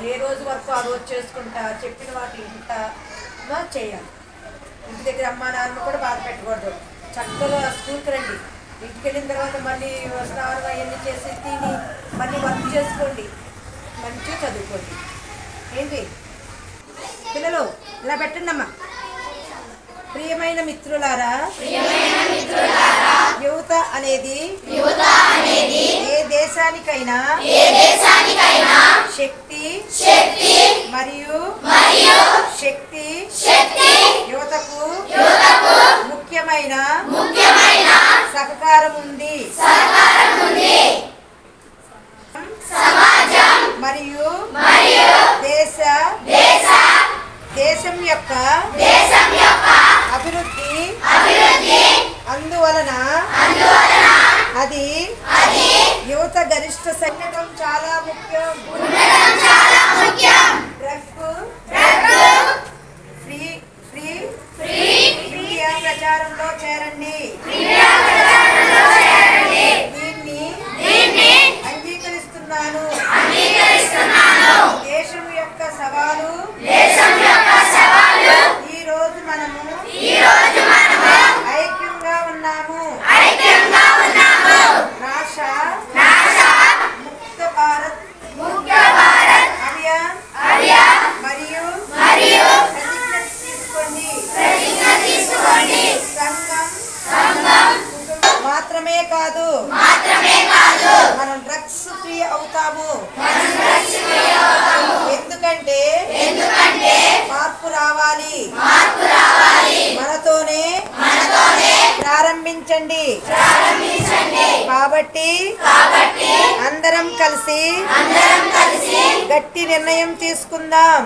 ఏ రోజు వరకు ఆ రోజు చేసుకుంటా చెప్పిన వాటి ఇంటా చేయాలి. ఇంటి దగ్గర అమ్మా నాన్న కూడా బాధ పెట్టకూడదు. చక్కగా స్కూల్కి రండి. ఇంటికి వెళ్ళిన తర్వాత మళ్ళీ స్నానం అవన్నీ చేసి తిని మళ్ళీ వర్క్ చేసుకోండి, మంచిగా చదువుకోండి. ఏంటి పిల్లలు ఇలా పెట్టండి అమ్మా. ప్రియమైన మిత్రులారా, యువత అనేది ఏ దేశానికైనా శక్తి మరియు శక్తి యువతకు ముఖ్యమైన సహకారం ఉంది. మరియు దేశం యొక్క అభివృద్ధి అందువలన అది యువత గరిష్ట సంఖ్యకం చాలా ముఖ్యం. ఫ్రీ ప్రచారంలో చేరండి. దీన్ని అంగీకరిస్తున్నాను. దేశం యొక్క సవాలు ఈ రోజు మనము ఐక్యంగా ఉన్నాము. నాశా ముక్త భారత్ అభియాన్ మరియు ప్రతిజ్ఞ తీసుకోండి. సంఘం మాత్రమే కాదు మనం డ్రగ్స్ ఫ్రీ అవుతాము. ఎందుకంటే మార్పు రావాలి. మనతోనే ప్రారంభించండి. కాబట్టి అందరం కలిసి గట్టి నిర్ణయం తీసుకుందాం.